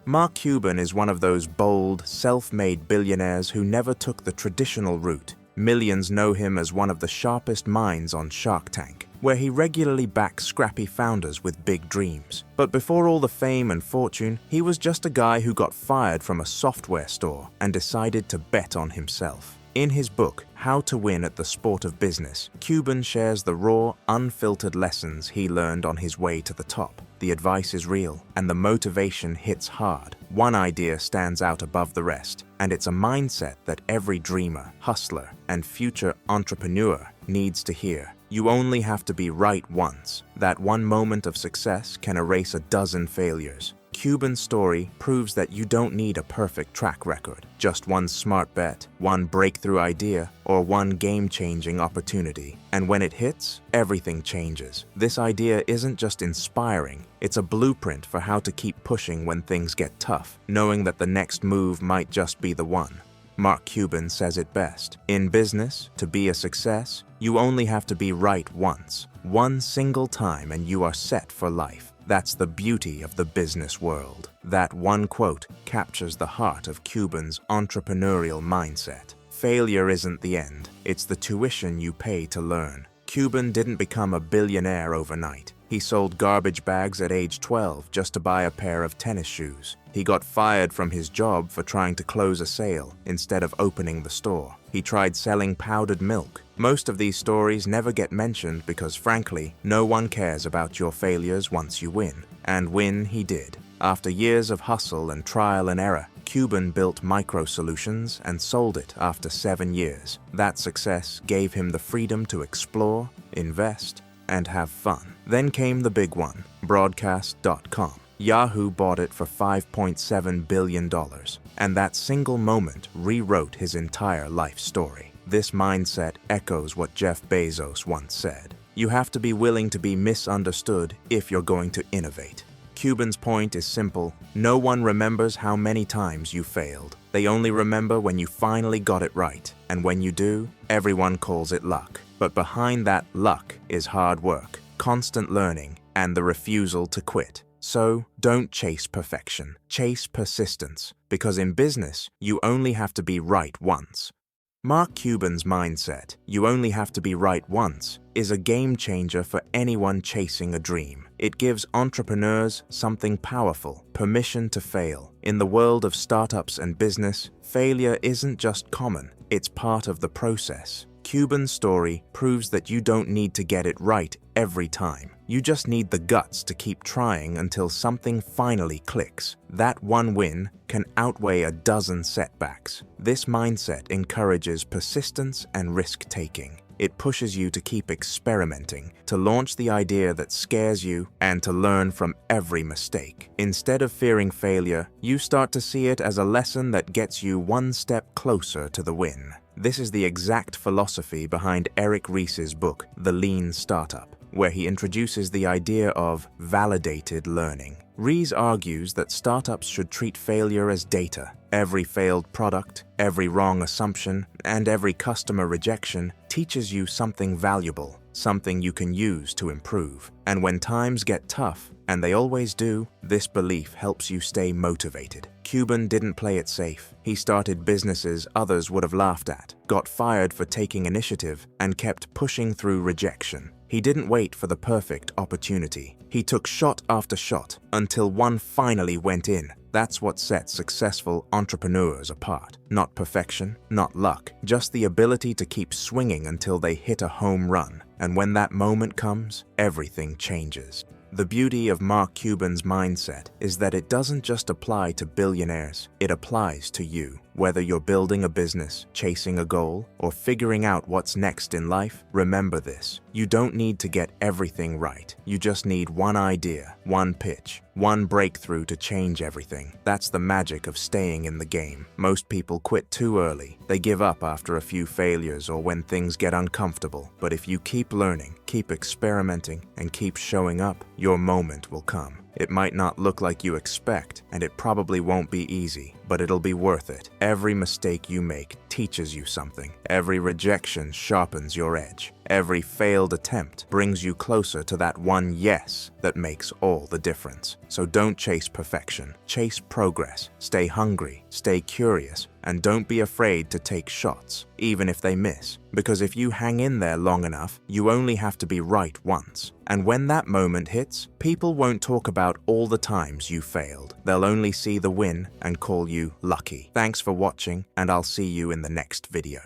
Mark Cuban is one of those bold, self-made billionaires who never took the traditional route. Millions know him as one of the sharpest minds on Shark Tank, where he regularly backs scrappy founders with big dreams. But before all the fame and fortune, he was just a guy who got fired from a software store and decided to bet on himself. In his book, How to Win at the Sport of Business, Cuban shares the raw, unfiltered lessons he learned on his way to the top. The advice is real, and the motivation hits hard. One idea stands out above the rest, and it's a mindset that every dreamer, hustler, and future entrepreneur needs to hear. You only have to be right once. That one moment of success can erase a dozen failures. Cuban's story proves that you don't need a perfect track record. Just one smart bet, one breakthrough idea, or one game-changing opportunity. And when it hits, everything changes. This idea isn't just inspiring, it's a blueprint for how to keep pushing when things get tough, knowing that the next move might just be the one. Mark Cuban says it best. In business, to be a success, you only have to be right once. One single time and you are set for life. That's the beauty of the business world. That one quote captures the heart of Cuban's entrepreneurial mindset. Failure isn't the end, it's the tuition you pay to learn. Cuban didn't become a billionaire overnight. He sold garbage bags at age 12 just to buy a pair of tennis shoes. He got fired from his job for trying to close a sale instead of opening the store. He tried selling powdered milk. Most of these stories never get mentioned because, frankly, no one cares about your failures once you win. And win he did. After years of hustle and trial and error, Cuban built Micro Solutions and sold it after 7 years. That success gave him the freedom to explore, invest, and have fun. Then came the big one, Broadcast.com. Yahoo bought it for $5.7 billion, and that single moment rewrote his entire life story. This mindset echoes what Jeff Bezos once said. You have to be willing to be misunderstood if you're going to innovate. Cuban's point is simple. No one remembers how many times you failed. They only remember when you finally got it right. And when you do, everyone calls it luck. But behind that luck is hard work, constant learning, and the refusal to quit. So, don't chase perfection. Chase persistence. Because in business, you only have to be right once. Mark Cuban's mindset, you only have to be right once, is a game changer for anyone chasing a dream. It gives entrepreneurs something powerful, permission to fail. In the world of startups and business, failure isn't just common, it's part of the process. Cuban's story proves that you don't need to get it right every time. You just need the guts to keep trying until something finally clicks. That one win can outweigh a dozen setbacks. This mindset encourages persistence and risk-taking. It pushes you to keep experimenting, to launch the idea that scares you, and to learn from every mistake. Instead of fearing failure, you start to see it as a lesson that gets you one step closer to the win. This is the exact philosophy behind Eric Ries's book, The Lean Startup, where he introduces the idea of validated learning. Ries argues that startups should treat failure as data. Every failed product, every wrong assumption, and every customer rejection teaches you something valuable, something you can use to improve. And when times get tough, and they always do, this belief helps you stay motivated. Cuban didn't play it safe. He started businesses others would have laughed at, got fired for taking initiative, and kept pushing through rejection. He didn't wait for the perfect opportunity. He took shot after shot until one finally went in. That's what sets successful entrepreneurs apart. Not perfection, not luck, just the ability to keep swinging until they hit a home run. And when that moment comes, everything changes. The beauty of Mark Cuban's mindset is that it doesn't just apply to billionaires, it applies to you. Whether you're building a business, chasing a goal, or figuring out what's next in life, remember this. You don't need to get everything right. You just need one idea, one pitch, one breakthrough to change everything. That's the magic of staying in the game. Most people quit too early. They give up after a few failures or when things get uncomfortable. But if you keep learning, keep experimenting, and keep showing up, your moment will come. It might not look like you expect, and it probably won't be easy, but it'll be worth it. Every mistake you make teaches you something. Every rejection sharpens your edge. Every failed attempt brings you closer to that one yes that makes all the difference. So don't chase perfection. Chase progress. Stay hungry, stay curious, and don't be afraid to take shots, even if they miss. Because if you hang in there long enough, you only have to be right once. And when that moment hits, people won't talk about all the times you failed. They'll only see the win and call you lucky. Thanks for watching, and I'll see you in the next video.